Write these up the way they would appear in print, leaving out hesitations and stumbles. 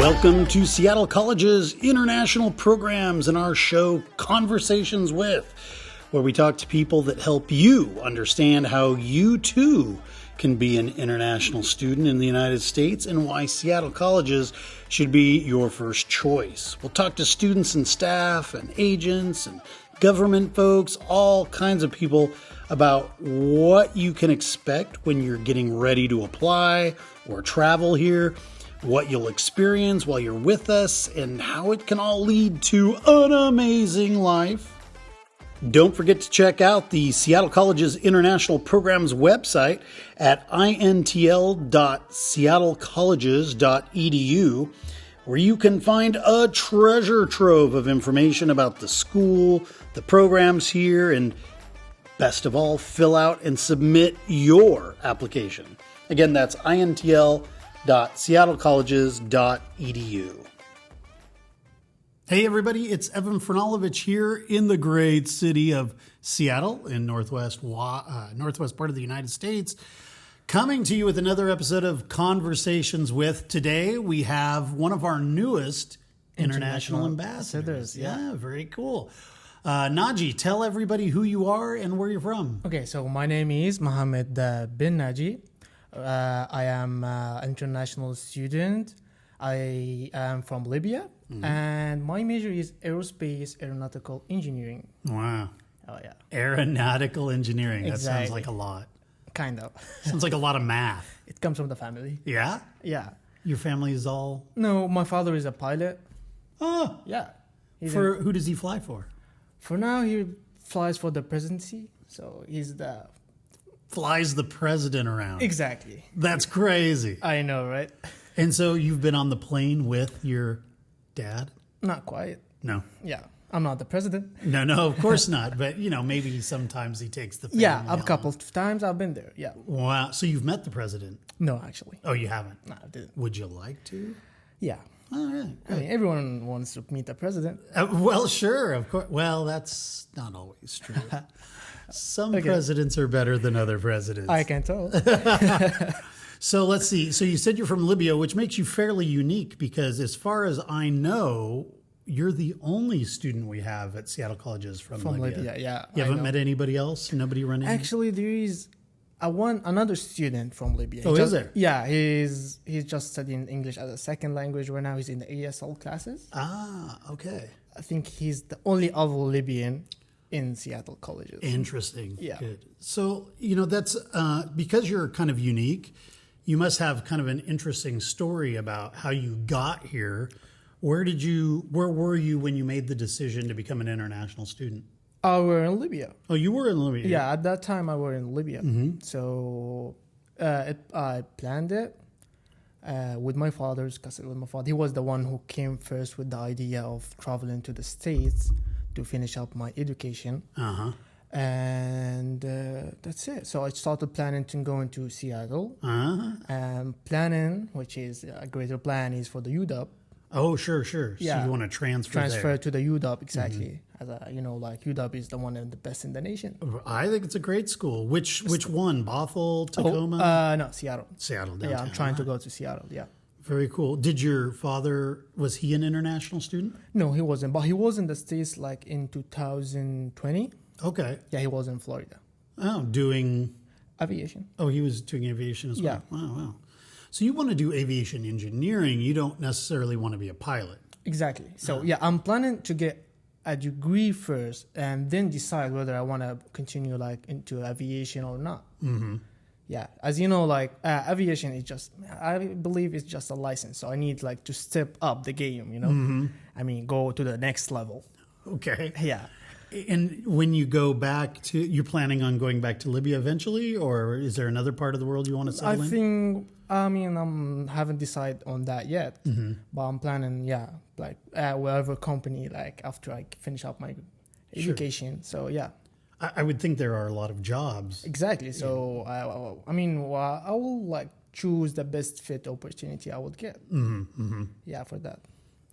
Welcome to Seattle College's international programs and our show Conversations With, where we talk to people that help you understand how you too can be an international student in the United States and why Seattle Colleges should be your first choice. We'll talk to students and staff and agents and government folks, all kinds of people about what you can expect when you're getting ready to apply or travel here, what you'll experience while you're with us, and how it can all lead to an amazing life. Don't forget to check out the Seattle College's International Programs website at intl.seattlecolleges.edu, where you can find a treasure trove of information about the school, the programs here, and best of all, fill out and submit your application. Again, that's intl.seattlecolleges.edu. Hey everybody, it's Evan Franulovich here in the great city of Seattle in northwest part of the United States, coming to you with another episode of Conversations With. Today we have one of our newest international ambassadors. Yeah, very cool. Nagi, tell everybody who you are and where you're from. Okay, so my name is Mohamed bin Nagi. I am an international student. I am from Libya, and my major is aerospace aeronautical engineering. Wow. Oh, yeah. Aeronautical engineering. Exactly. That sounds like a lot. Kind of. Sounds like a lot of math. It comes from the family. Yeah? Yeah. Your family is all... No, my father is a pilot. Oh. Yeah. Who does he fly for? For now, he flies for the presidency, so he's the... Flies the president around. Exactly. That's crazy. I know, right? And so you've been on the plane with your dad? Not quite. No. Yeah. I'm not the president. No, of course not. But, maybe sometimes he takes the family. Yeah, a couple of times I've been there. Yeah. Wow. So you've met the president? No, actually. Oh, you haven't? No, I didn't. Would you like to? Yeah. All right. I mean, everyone wants to meet the president. Well, sure, of course. Well, that's not always true. Some presidents are better than other presidents. I can tell. So let's see. So you said you're from Libya, which makes you fairly unique because as far as I know, you're the only student we have at Seattle Colleges from Libya. Yeah. You haven't met anybody else? Nobody running? Actually, there is another student from Libya. Is there? Yeah, he's just studying English as a second language right now. He's in the ASL classes. Ah, okay. I think he's the only other Libyan in Seattle Colleges. Interesting. Yeah. Good. So, that's because you're kind of unique, you must have kind of an interesting story about how you got here. Where were you when you made the decision to become an international student? We were in Libya. Oh, you were in Libya? Yeah, at that time I were in Libya. Mm-hmm. So I planned it with my father, because he was the one who came first with the idea of traveling to the States to finish up my education. Uh-huh. And that's it. So I started planning to go into Seattle. Uh-huh. Planning, which is a greater plan, is for the UW. Oh, sure. Yeah. So you want to transfer there. To the UW, exactly. Mm-hmm. As UW is the one of the best in the nation. I think it's a great school. Which one? Bothell, Tacoma? No, Seattle. Seattle, downtown. Yeah, I'm trying to go to Seattle, yeah. Very cool. Did your father, was he an international student? No, he wasn't. But he was in the States in 2020. Okay. Yeah, he was in Florida. Oh, doing... Aviation. Oh, he was doing aviation as well? Yeah. Wow. So you want to do aviation engineering. You don't necessarily want to be a pilot. Exactly. So, I'm planning to get a degree first and then decide whether I want to continue into aviation or not. Mm-hmm. Yeah. As you know, aviation is I believe it's just a license. So I need to step up the game, Mm-hmm. I mean, go to the next level. Okay. Yeah. And when you go back you're planning on going back to Libya eventually, or is there another part of the world you want to settle in? I haven't decided on that yet, mm-hmm. but I'm planning, whatever company, after I finish up my education. So, yeah. I would think there are a lot of jobs. Exactly. So, I will choose the best fit opportunity I would get. Mm-hmm. Mm-hmm. Yeah, for that.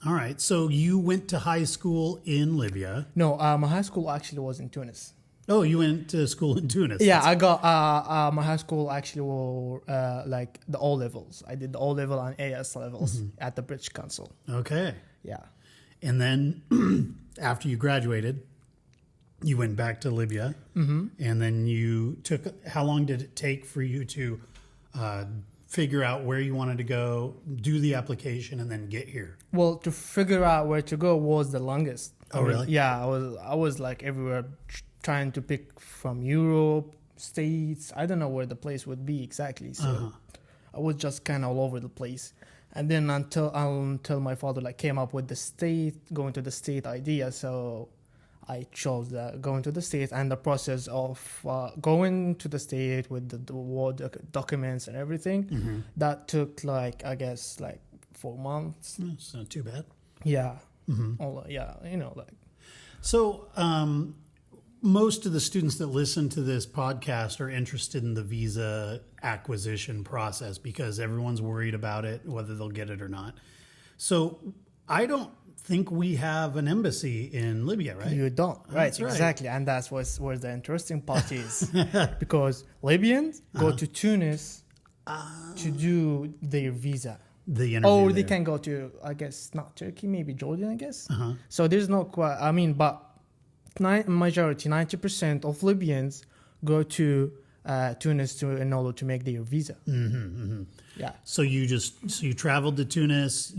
All right. So you went to high school in Libya. No, my high school actually was in Tunis. Oh, you went to school in Tunis. Yeah, I got my high school actually were like the O levels. I did the O level and AS levels at the British Council. Okay. Yeah. And then after you graduated, you went back to Libya. And then you took, how long did it take for you to figure out where you wanted to go, do the application, and then get here? Well, to figure out where to go was the longest. Oh, really? Yeah, I was like everywhere trying to pick from Europe, States. I don't know where the place would be exactly. So I was just kind of all over the place. And then until my father like came up with going to the state idea. So I chose going to the state, and the process of going to the state with the word documents and everything, that took like, I guess, like 4 months. It's not too bad. Yeah. Yeah, like. So most of the students that listen to this podcast are interested in the visa acquisition process because everyone's worried about it, whether they'll get it or not. So I don't think we have an embassy in Libya, right? You don't, right? That's right. Exactly, and that's where the interesting part is, because Libyans go to Tunis to do their visa. The interview Or they there. can go to, I guess, not Turkey, maybe Jordan, I guess. So there's no quite, I mean, but majority, 90% of Libyans go to Tunis in order to make their visa. Yeah. So you traveled to Tunis.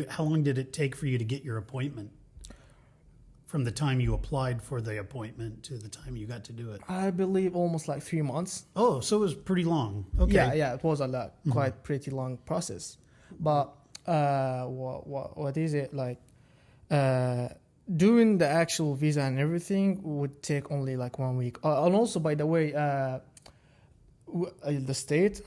How long did it take for you to get your appointment? From the time you applied for the appointment to the time you got to do it? I believe almost like 3 months. Oh, so it was pretty long. Okay. Yeah, it was a quite pretty long process. But what is it like? Doing the actual visa and everything would take only like 1 week. And also, by the way, the state,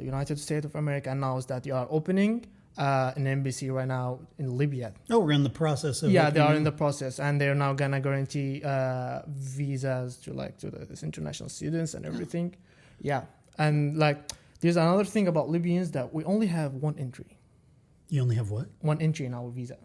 United States of America, announced that you are opening an embassy right now in Libya. Oh, we're in the process of. Yeah, they are in the process, and they're now gonna guarantee visas to this international students and everything. Yeah, and like there's another thing about Libyans that we only have one entry. You only have what? One entry in our visa.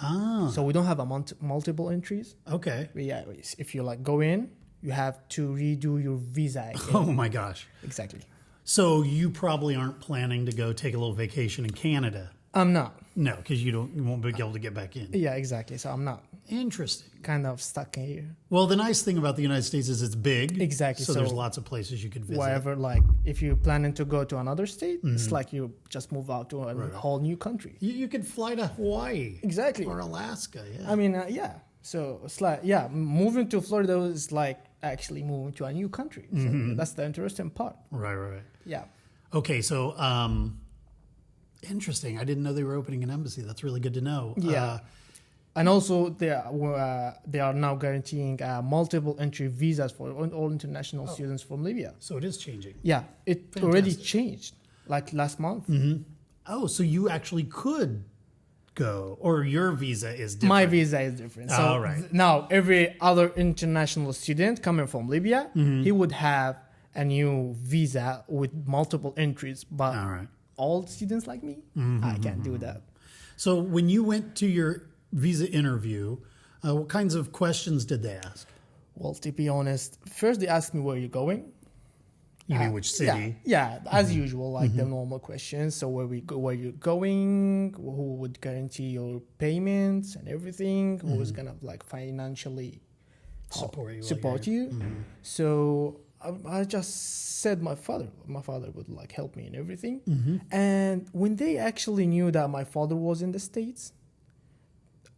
Ah. So we don't have multiple entries. Okay. But yeah, if you like go in, you have to redo your visa again. Oh my gosh. Exactly. So you probably aren't planning to go take a little vacation in Canada. I'm not. No, because you won't be able to get back in. Yeah, exactly. So I'm not. Interesting. Kind of stuck in here. Well, the nice thing about the United States is it's big. Exactly. So there's lots of places you could visit. Wherever, like, if you're planning to go to another state, it's like you just move out to a whole new country. You could fly to Hawaii. Exactly. Or Alaska, yeah. I mean, yeah. So it's like, yeah, moving to Florida is like actually moving to a new country. So that's the interesting part. Right. Yeah. Okay, so interesting. I didn't know they were opening an embassy. That's really good to know. Yeah. And also, they are now guaranteeing multiple entry visas for all international students from Libya. So it is changing. Yeah, it already changed, like last month. Oh, so you actually could go, or your visa is different. My visa is different. So all right. Now, every other international student coming from Libya, he would have a new visa with multiple entries. But All right. all students like me, I can't do that. So when you went to your visa interview, what kinds of questions did they ask? Well, to be honest, first they asked me where you're going. You mean which city? Yeah, as usual, like the normal questions. So where you're going, who would guarantee your payments and everything, who's gonna like financially Support you. So I just said my father would like help me and everything. And when they actually knew that my father was in the States,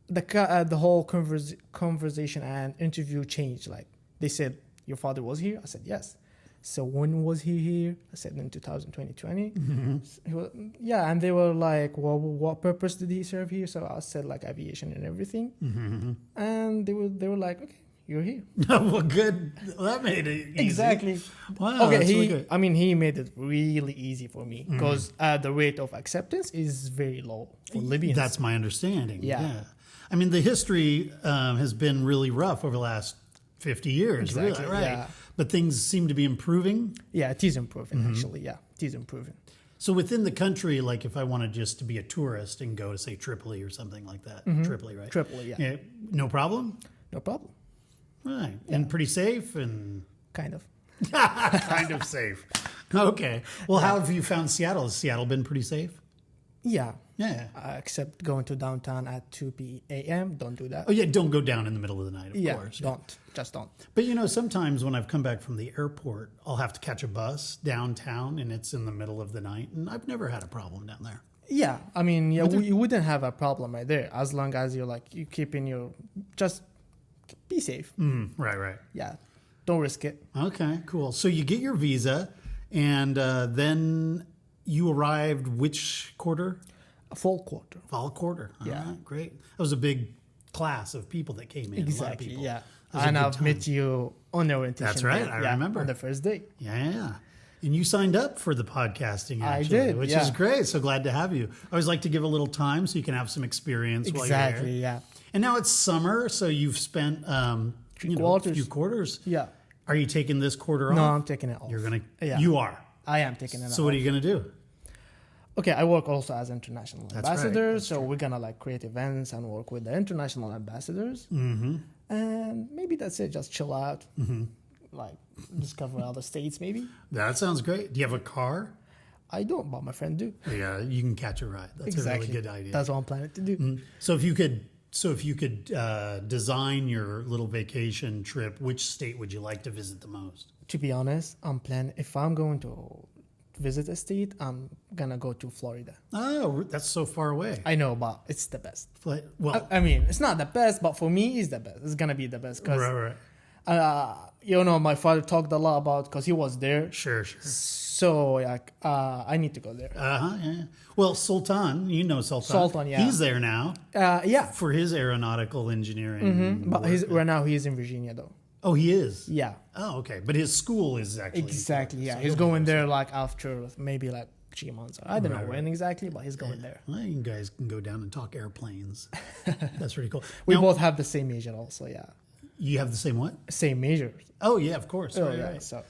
the whole conversation and interview changed. Like they said, your father was here? I said, yes. So when was he here? I said in 2020. Yeah, and they were like, well, what purpose did he serve here? So I said like aviation and everything. And they were like, okay, you're here. Well, good. Well, that made it easy. Exactly. Wow. Okay, that's really good. he made it really easy for me because the rate of acceptance is very low for Libyans. That's my understanding. Yeah. I mean, the history has been really rough over the last 50 years. Exactly, Really, right? yeah. But things seem to be improving. Yeah, it is improving actually. Yeah, it is improving. So within the country, like if I wanted just to be a tourist and go to say Tripoli or something like that, Tripoli, right? Tripoli, yeah. No problem. No problem. Right. And pretty safe and kind of. kind of safe. Okay. Well, how have you found Seattle? Has Seattle been pretty safe? Yeah. Yeah. Except going to downtown at 2 p.m. Don't do that. Oh, yeah. Don't go down in the middle of the night, of course. Don't. Just don't. But, sometimes when I've come back from the airport, I'll have to catch a bus downtown and it's in the middle of the night. And I've never had a problem down there. Yeah. I mean, you wouldn't have a problem right there as long as you're like, you keep in your, just be safe. Right. Yeah. Don't risk it. Okay, cool. So you get your visa and then you arrived which quarter? Fall quarter. Fall quarter. All Yeah. right, great. That was a big class of people that came in. Exactly, a lot of people. yeah. That was a And good I've time. met you on the orientation. That's right, day. I remember. On the first day. Yeah. And you signed up for the podcasting, I actually, did, which yeah. is great. So glad to have you. I always like to give a little time so you can have some experience while you're Exactly, there. yeah. And now it's summer, so you've spent a quarters. few quarters. Yeah. Are you taking this quarter off? No, I'm taking it off. You're gonna. Yeah. You are. I am taking it off. So what are you gonna do? Okay, I work also as international That's ambassador, right. so we're gonna like create events and work with the international ambassadors. Mm-hmm. And maybe that's it. Just chill out, like discover other states. Maybe That sounds great. Do you have a car? I don't, but my friend do. Yeah, you can catch a ride. That's Exactly. a really good idea. That's what I'm planning to do. So if you could design your little vacation trip, which state would you like to visit the most? To be honest, I'm planning. If I'm going to visit a state, I'm gonna go to Florida. Oh, that's so far away. I know, but it's the best. Well, I mean, it's not the best, but for me, it's the best. It's gonna be the best because right. my father talked a lot about because he was there. Sure. So like, I need to go there. Yeah. Well, Sultan, Sultan, yeah. He's there now Yeah, for his aeronautical engineering. but right now he's in Virginia though. Oh, he is? Yeah, Oh, okay. But his school is actually in exactly. Florida, Yeah, so he's he'll going be there like after maybe like 3 months. I don't know when exactly, but he's going there. Well, you guys can go down and talk airplanes. That's pretty cool. We Now, both have the same major also. Yeah, You have the same what? same major. Oh, yeah, of course. Oh Right, yeah. right. So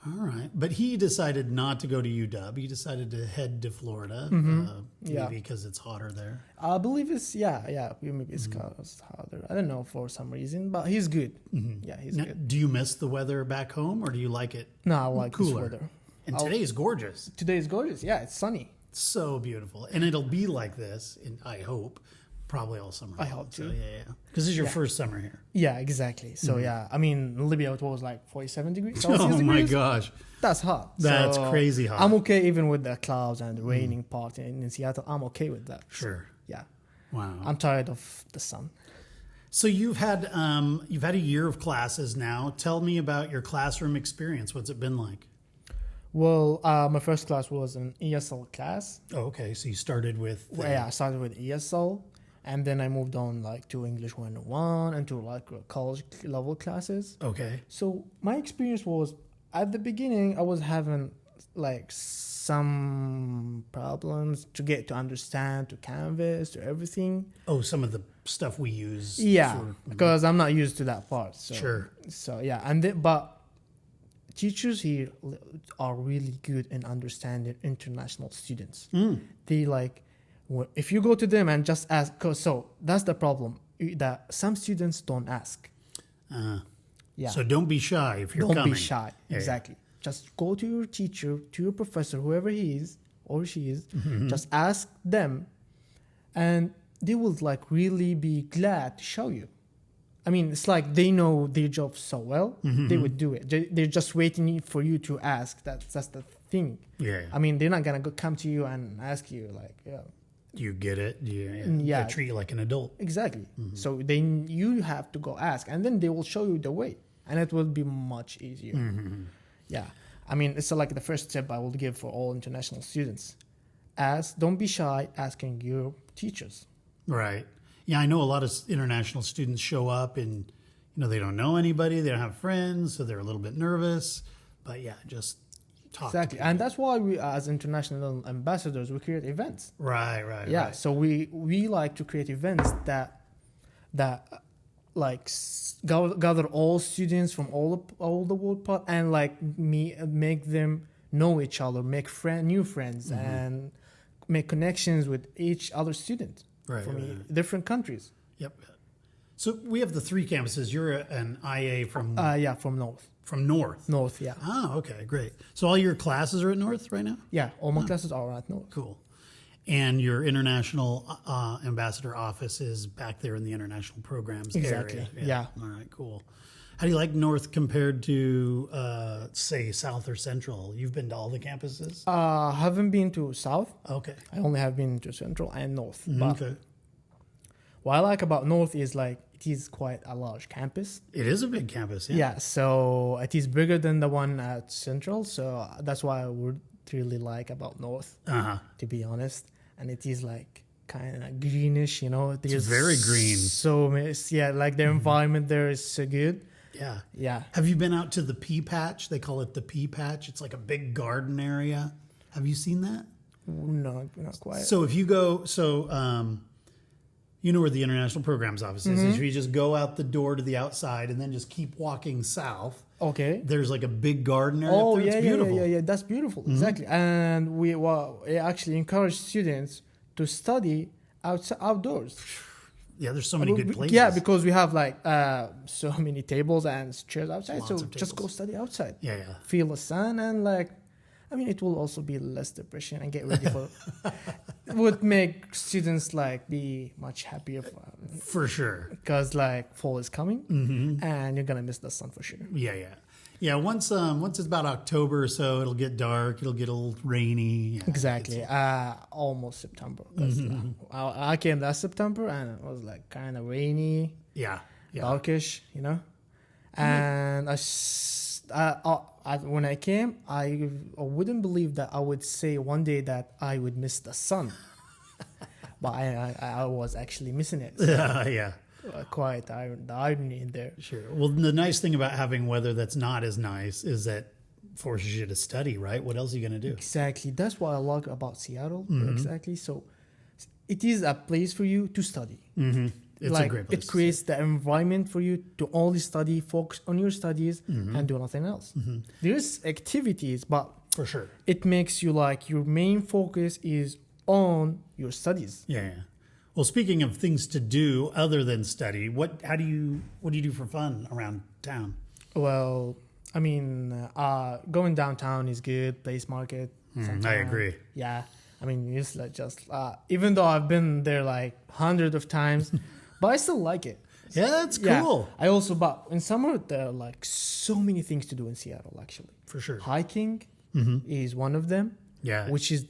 All right. But he decided not to go to UW. He decided to head to Florida. Yeah. Maybe because it's hotter there. I believe it's maybe it's caused harder. I don't know for some reason, but he's good. Yeah, he's Now, good. do you miss the weather back home or do you like it No, I like this cooler? weather. And today is gorgeous. Today is gorgeous. Yeah, it's sunny. So beautiful. And it'll be like this, I hope, probably all summer. I hope too. So, yeah. Because this is your first summer here. Yeah, exactly. So yeah, I mean, in Libya it was like 47 degrees Celsius. Oh, my degrees. gosh. That's hot. That's So crazy hot. I'm okay even with the clouds and the raining part in Seattle. I'm okay with that. Sure. Yeah, Wow. I'm tired of the sun. So you've had a year of classes now. Tell me about your classroom experience. What's it been like? Well, my first class was an ESL class. Oh, okay. So you started with Well, yeah, I started with ESL, and then I moved on like to English 101 and to like college level classes. Okay. So my experience was at the beginning I was having like some problems to get to understand to Canvas to everything. Oh, some of the stuff we use. Yeah, for- because I'm not used to that part. So, Sure. So yeah, and but teachers here are really good in understanding international students. They like if you go to them and just ask. So that's the problem that some students don't ask. Yeah. So don't be shy if you're Don't coming. be shy. Yeah, Exactly. Just go to your teacher, to your professor, whoever he is or she is. Mm-hmm. Just ask them, and they will like really be glad to show you. I mean, it's like they know their job so well, Mm-hmm. they would do it. They're just waiting for you to ask. That's the thing. Yeah. I mean, they're not gonna come to you and ask you like, yeah, You get it. Yeah. Yeah. They treat you like an adult. exactly. Mm-hmm. So then you have to go ask, and then they will show you the way, and it will be much easier. Mm-hmm. Yeah, I mean, it's like the first tip I will give for all international students: ask. Don't be shy asking your teachers. Right. Yeah, I know a lot of international students show up and, they don't know anybody. They don't have friends, so they're a little bit nervous. But yeah, just talk. to Exactly, people. and that's why we, as international ambassadors, we create events. Right. Yeah, Right. so we like to create events that like gather all students from all the world part and like make them know each other, make new friends, and make connections with each other student Right, from right. different countries. Yep. So we have the 3 campuses. You're an IA from Yeah, from North. North. North, yeah. Oh, okay, great. So all your classes are at North right now? Yeah, all my classes are at North. Cool. And your international ambassador office is back there in the international programs Exactly. area. Yeah. All right, cool. How do you like North compared to, say, South or Central? You've been to all the campuses? Haven't been to South. Okay. I only have been to Central and North. But Okay. what I like about North is like it is quite a large campus. It is a big campus, yeah. Yeah, so it is bigger than the one at Central. So that's why I would really like about North, to be honest. And it is like kind of greenish, you know. It's very green. So yeah, like the environment there is so good. Yeah. Yeah. Have you been out to the pea patch? They call it the pea patch. It's like a big garden area. Have you seen that? No, not quite. So if you go, you know where the international programs office is. If you just go out the door to the outside and then just keep walking south, okay. there's like a big garden area. Oh, up there. yeah, It's beautiful. yeah. That's beautiful. Exactly. And we actually encourage students to study outdoors. Yeah, there's so many good places. Yeah, because we have like so many tables and chairs outside. Lots So of just go tables. study outside. Yeah, yeah. Feel the sun and like, I mean, it will also be less depression and get ready for. Would make students like be much happier For sure. because like fall is coming and you're gonna miss the sun for sure. Yeah, yeah. Yeah, once it's about October or so, it'll get dark. It'll get a little rainy. Yeah, Exactly. Almost September. 'Cause, I came last September and it was like kind of rainy, yeah. darkish, you know. And when I came, I wouldn't believe that I would say one day that I would miss the sun, but I was actually missing it. So, Yeah. quite the irony in there. Sure. Well, the nice thing about having weather that's not as nice is that forces you to study, right? What else are you going to do? Exactly. That's what I like about Seattle. Exactly. So it is a place for you to study. It's like a great place. it creates the environment for you to only study, focus on your studies, and do nothing else. There's activities, but For sure. it makes you like your main focus is on your studies. Yeah. Well, speaking of things to do other than study, what do you do for fun around town? Well, I mean, going downtown is good. Place market. I sometime. agree. Yeah, I mean, it's like just even though I've been there like hundreds of times, but I still like it. Yeah, that's Yeah. cool. I also, but in summer there are like so many things to do in Seattle. Actually, For sure. hiking is one of them. Yeah. Which is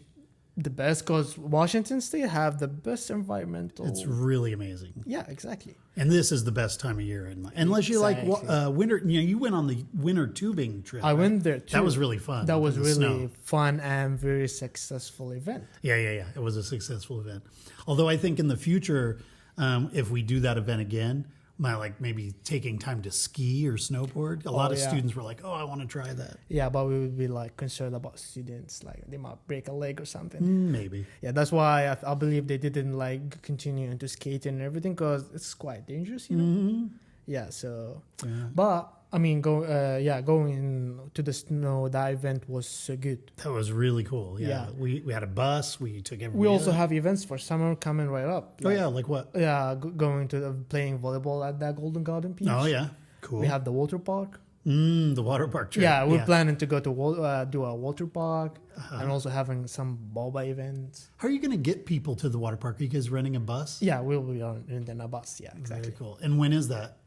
the best because Washington State have the best environmental. It's really amazing. Yeah, exactly. And this is the best time of year unless you like Exactly. winter. You know, you went on the winter tubing trip. I right? went there too. That was really fun. That was in the really snow. fun and very successful event. Yeah. It was a successful event. Although I think in the future, if we do that event again, maybe taking time to ski or snowboard. A lot of yeah. students were like, "Oh, I want to try that." Yeah, but we would be like concerned about students, like they might break a leg or something. Maybe. Yeah, that's why I believe they didn't like continue into skating and everything because it's quite dangerous, you know. Yeah, so. Yeah. But I mean, going to the snow, that event was so good. That was really cool. Yeah. Yeah. We had a bus. We took everyone. We also have events for summer coming right up. Oh yeah, like what? Yeah, going to playing volleyball at that Golden Garden Beach. Oh yeah, cool. We have the water park. The water park trip. Yeah, we're planning to go to do a water park Uh-huh. and also having some boba events. How are you going to get people to the water park? Are you guys renting a bus? Yeah, we'll be in a bus. Yeah, exactly. Very cool. And when is that?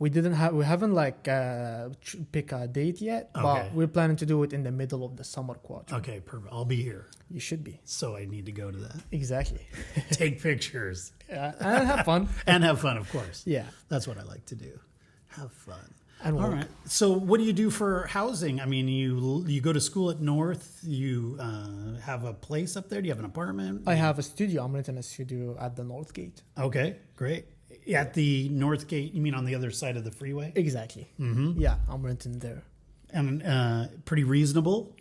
We haven't like pick a date yet, Okay. but we're planning to do it in the middle of the summer quarter. Okay, perfect. I'll be here. You should be. So I need to go to that. Exactly. Take pictures. And have fun. And have fun, of course. Yeah. That's what I like to do. Have fun. And All work. right. So what do you do for housing? I mean, you go to school at North. You have a place up there? Do you have an apartment? I have a studio. I'm renting a studio at the North Gate. Okay, great. At the North Gate, you mean on the other side of the freeway? Exactly. Yeah, I'm renting there. And pretty reasonable?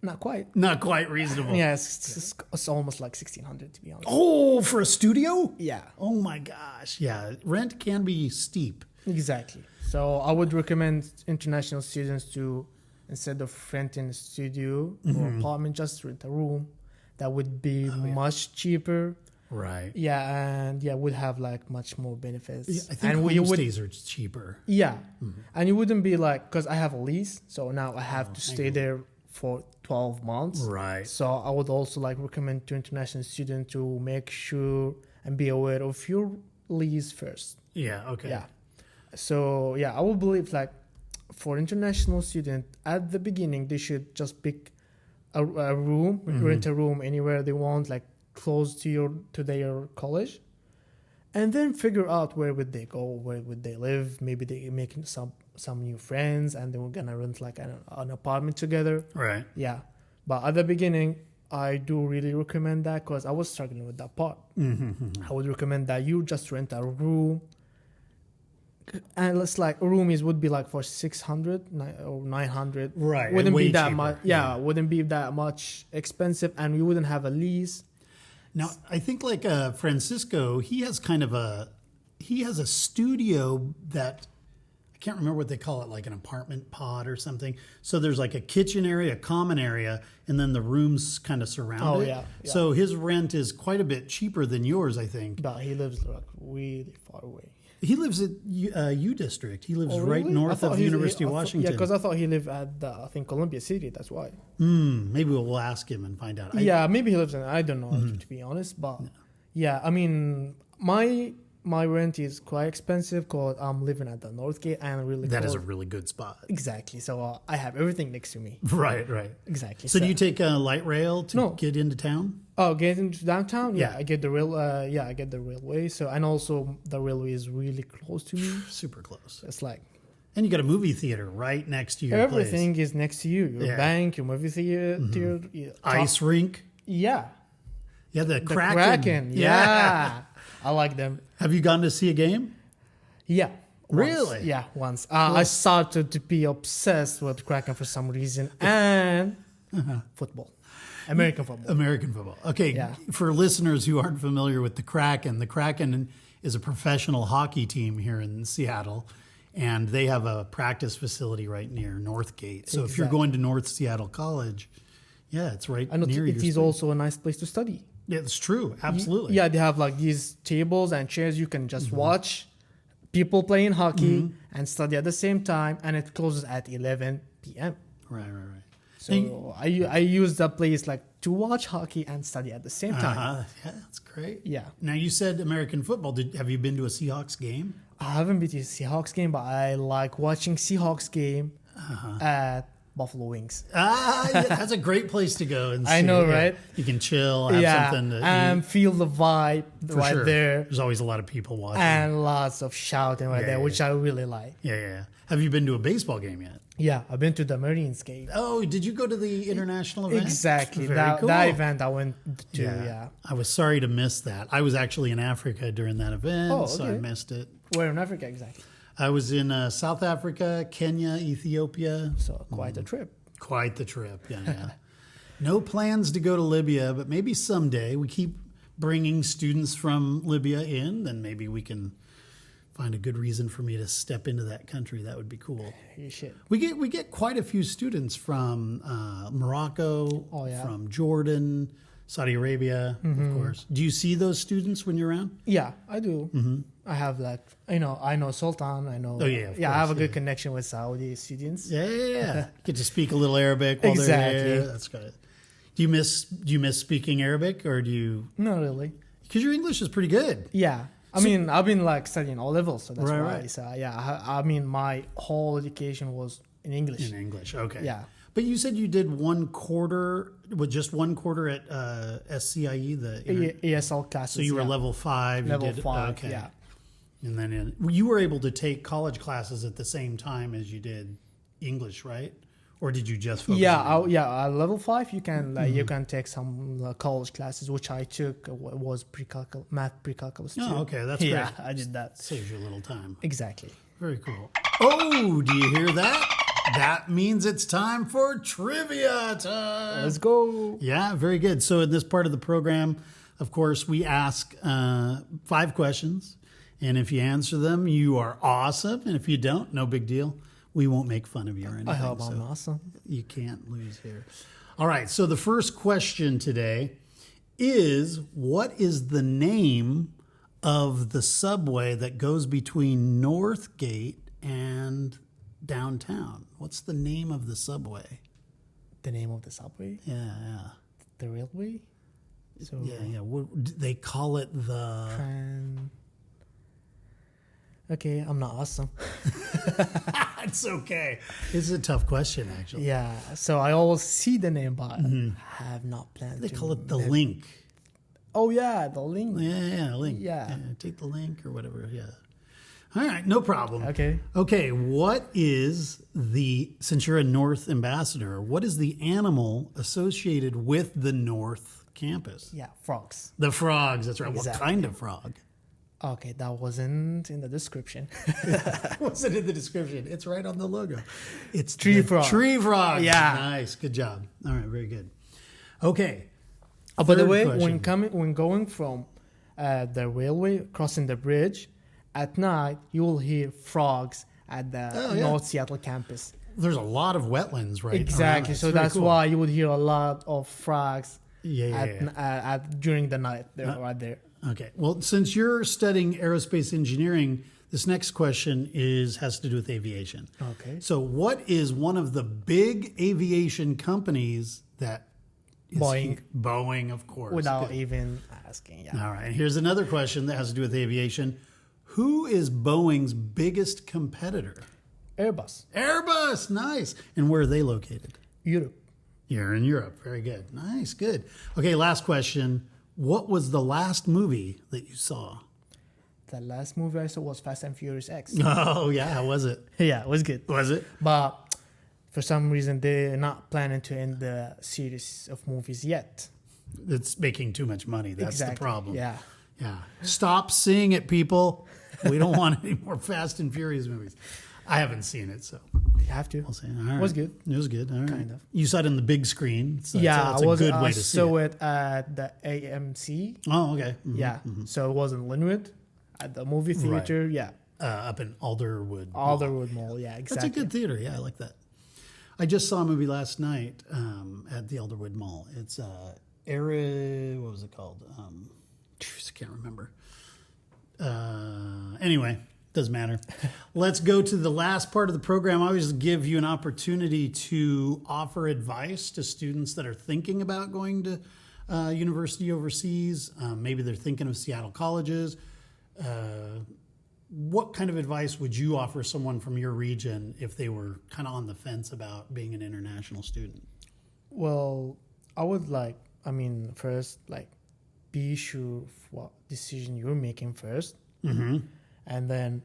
Not quite. Not quite reasonable. Yeah, it's almost like 1,600 to be honest. Oh, for a studio? Yeah, Oh my gosh. Yeah, rent can be steep. exactly. So I would recommend international students to, instead of renting a studio or apartment, just rent a room. That would be much cheaper Right. Yeah, and would have like much more benefits. Yeah, I think and homestays are cheaper. Yeah, and you wouldn't be like, because I have a lease, so now I have to stay you. there for 12 months. Right. So I would also like recommend to international students to make sure and be aware of your lease first. Yeah. Okay. Yeah. So I would believe like for international student at the beginning they should just pick a room, rent a room anywhere they want, like close to their college, and then figure out where would they go, where would they live. Maybe they making some new friends and they were gonna rent like an apartment together. Right. Yeah, but at the beginning I do really recommend that because I was struggling with that part. I would recommend that you just rent a room, and it's like a room would be like for 600 or 900. Right. Wouldn't way be that cheaper. much. Yeah, wouldn't be that much expensive, and we wouldn't have a lease. Now, I think like Francisco, he has a studio that I can't remember what they call it, like an apartment pod or something. So there's like a kitchen area, a common area, and then the rooms kind of surround it. Yeah. So his rent is quite a bit cheaper than yours, I think. But he lives like really far away. He lives at U District. He lives right Really? north of the University of Washington. Yeah, because I thought he lived at I think Columbia City. That's why. Maybe we'll ask him and find out. Maybe he lives in. I don't know to be honest, but I mean my rent is quite expensive because I'm living at the North Gate and really That close. is a really good spot. Exactly. So I have everything next to me. Right. Exactly. So do you take a light rail to get into town? Oh, get into downtown? Yeah. I get the rail. I get the railway. So and also the railway is really close to me. Super close. It's like And you got a movie theater right next to your everything is next to you. Your bank, your movie theater, ice rink. Yeah. Yeah, the The Kraken. Kraken. Yeah. I like them. Have you gone to see a game? Yeah. Really? Once. Yeah, once. I started to be obsessed with Kraken for some reason and football. American football. American football. Okay, Yeah. for listeners who aren't familiar with the Kraken is a professional hockey team here in Seattle, and they have a practice facility right near Northgate. So if you're Exactly. going to North Seattle College, it's right And near it is also a nice place to study. Yeah, it's true. Absolutely. Yeah, they have like these tables and chairs. You can just watch people playing hockey and study at the same time, and it closes at 11 p.m. Right. So I use that place like to watch hockey and study at the same time. Yeah, that's great. Yeah. Now, you said American football. Have you been to a Seahawks game? I haven't been to a Seahawks game, but I like watching Seahawks game at Buffalo Wings. That's a great place to go. And I see. know, Yeah. right? You can chill, have something to eat. Feel the vibe For right sure. there, There's always a lot of people watching. and lots of shouting right there, which I really like. Yeah. Have you been to a baseball game yet? Yeah, I've been to the Marines game. Oh, did you go to the international event? Exactly, Very cool. that event I went to. Yeah. I was sorry to miss that. I was actually in Africa during that event, so I okay. missed it. Where in Africa exactly? I was in South Africa, Kenya, Ethiopia. So quite a trip. Quite the trip, yeah. No plans to go to Libya, but maybe someday. We keep bringing students from Libya in, then maybe we can find a good reason for me to step into that country. That would be cool. You should. We get quite a few students from Morocco, from Jordan, Saudi Arabia, of course. Do you see those students when you're around? Yeah, I do. I have like I know Sultan. I know. Oh, yeah, of I have a course, good connection with Saudi students. Yeah. Get to speak a little Arabic while they're Exactly. there. That's good. Do you miss speaking Arabic, or do you? Not really. Because your English is pretty good. Yeah. I mean, I've been like studying all levels, so that's Right, why. right. So I mean, my whole education was in English. In English, okay. Yeah. But you said you did just one quarter at SCIE, ESL classes. so you were level 5. Level you did, 5, okay. yeah. And then you were able to take college classes at the same time as you did English, right? Or did you just focus on English? At level 5 you can you can take some college classes, which I took. Was math pre-calculus. Oh, okay, that's great. Yeah, I did that. Saves you a little time. Exactly. Very cool. Oh, do you hear that? That means it's time for trivia time. Let's go. Yeah, very good. So in this part of the program, of course, we ask 5 questions. And if you answer them, you are awesome. And if you don't, no big deal. We won't make fun of you or anything. I hope I'm awesome. You can't lose here. All right. So the first question today what is the name of the subway that goes between Northgate and downtown? What's the name of the subway? The name of the subway? Yeah. The railway? So Yeah. They call it the... Okay, I'm not awesome. It's okay. It's a tough question, actually. Yeah, so I always see the name, but have not planned They to. call it the link. Oh, yeah, the link. Yeah, link. Yeah. Take the link or whatever, yeah. All right, no problem. Okay, what is since you're a North ambassador, what is the animal associated with the North campus? Yeah, frogs. The frogs, that's right. Exactly. What kind of frog? Okay, that wasn't in the description. Wasn't in the description. It's right on the logo. It's tree frog. Tree frog. Yeah. Nice. Good job. All right, very good. Okay. By the way, question. when going from the railway, crossing the bridge, at night you will hear frogs at the North Seattle campus. There's a lot of wetlands right Exactly. around. So that's cool. Why you would hear a lot of frogs during the night. They're right there. Okay. Well, since you're studying aerospace engineering, this next question has to do with aviation. Okay. So what is one of the big aviation companies that is Boeing. Boeing, of course. Without even asking, yeah. All right. Here's another question that has to do with aviation. Who is Boeing's biggest competitor? Airbus. Airbus. Nice. And where are they located? Europe. You're in Europe. Very good. Nice. Good. Okay, last question. What was the last movie that you saw? The last movie I saw was Fast and Furious X. Oh, yeah. How was it? Yeah, it was good. Was it? But for some reason, they're not planning to end the series of movies yet. It's making too much money. That's the problem. Yeah. Stop seeing it, people. We don't want any more Fast and Furious movies. I haven't seen it, so You have to. we'll see. All right. It was good. It was good. All right. Kind of. You saw it in the big screen. So Yeah, it's a good way I to see saw it. it at the AMC. Oh, okay. Mhm. Yeah. So it was in Linwood at the movie theater. Yeah. Up in Alderwood. Alderwood Mall. Yeah, That's exactly. a good theater. Yeah, I like that. I just saw a movie last night at the Alderwood Mall. It's what was it called? I can't remember. Anyway, doesn't matter. Let's go to the last part of the program. I always give you an opportunity to offer advice to students that are thinking about going to university overseas. Maybe they're thinking of Seattle colleges. What kind of advice would you offer someone from your region if they were kind of on the fence about being an international student? Well, I would first, be sure of what decision you're making first. Mm-hmm. And then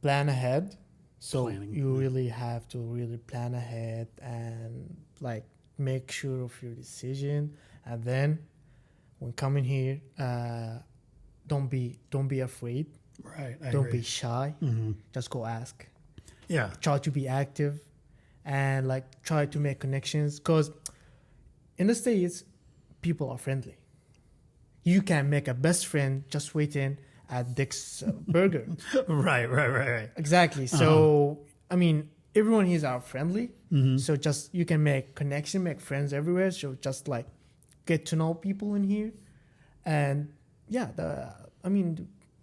plan ahead. So Planning, you really have to really plan ahead and make sure of your decision. And then when coming here, don't be afraid. Right. Don't be shy. Mm-hmm. Just go ask. Yeah. Try to be active and try to make connections, because in the States, people are friendly. You can make a best friend just waiting at Dick's Burger. Right. Exactly. So, everyone here are friendly. Mm-hmm. So just, you can make connection, make friends everywhere. So just get to know people in here. And yeah,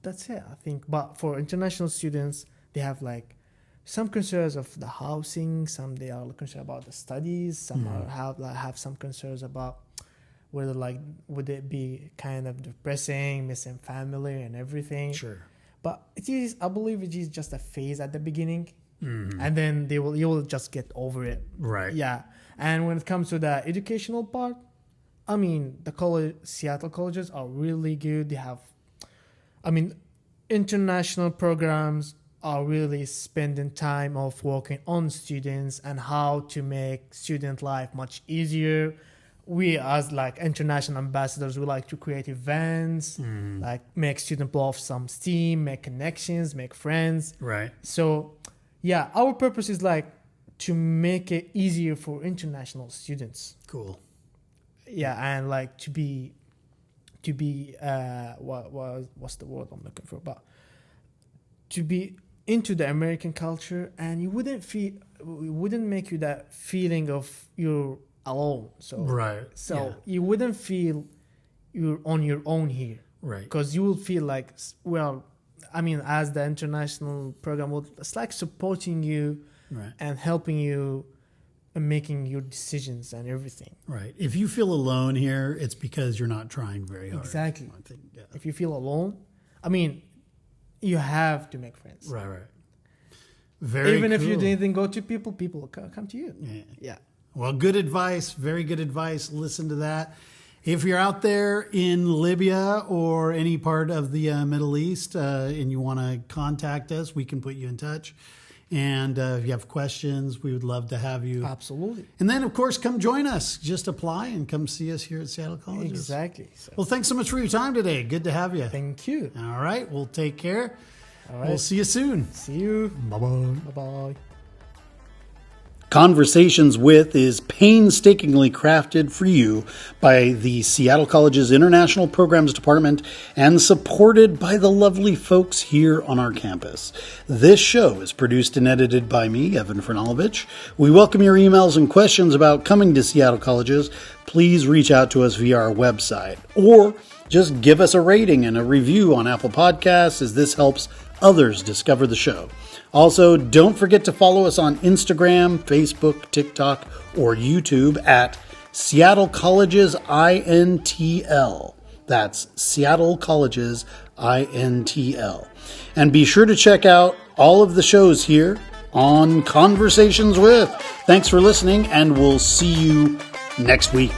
that's it, I think. But for international students, they have some concerns of the housing. Some they are concerned about the studies. Some have some concerns about whether would it be kind of depressing, missing family and everything. Sure. But I believe it is just a phase at the beginning, Mm-hmm. and then you will just get over it. Right. Yeah. And when it comes to the educational part, the Seattle colleges are really good. They have, international programs are really spending time of working on students and how to make student life much easier. We as international ambassadors, we like to create events, make student blow off some steam, make connections, make friends. Right. So yeah, our purpose is to make it easier for international students. Cool. Yeah, and to be what's the word I'm looking for? But to be into the American culture, and it wouldn't make you that feeling of you're alone. So Right. So you wouldn't feel you're on your own here. Right. Because you will feel like, well, I mean, as the international program, it's like supporting you Right. and helping you in making your decisions and everything. Right. If you feel alone here, it's because you're not trying very hard. Exactly. I think, yeah. If you feel alone, I mean, you have to make friends. Right, right. Very Even if you cool. didn't go to people, people will come to you. Yeah. Yeah. Well, good advice. Very good advice. Listen to that. If you're out there in Libya or any part of the Middle East and you want to contact us, we can put you in touch. And if you have questions, we would love to have you. Absolutely. And then, of course, come join us. Just apply and come see us here at Seattle Colleges. Exactly. So, Well, thanks so much for your time today. Good to have you. thank you. All right. We'll take care. All right. We'll see you soon. See you. Bye-bye. Bye-bye. Conversations With is painstakingly crafted for you by the Seattle College's International Programs Department and supported by the lovely folks here on our campus. This show is produced and edited by me, Evan Franulovich. We welcome your emails and questions about coming to Seattle Colleges. Please reach out to us via our website or just give us a rating and a review on Apple Podcasts, as this helps others discover the show. Also, don't forget to follow us on Instagram, Facebook, TikTok, or YouTube at Seattle Colleges INTL. That's Seattle Colleges INTL. And be sure to check out all of the shows here on Conversations With. Thanks for listening, and we'll see you next week.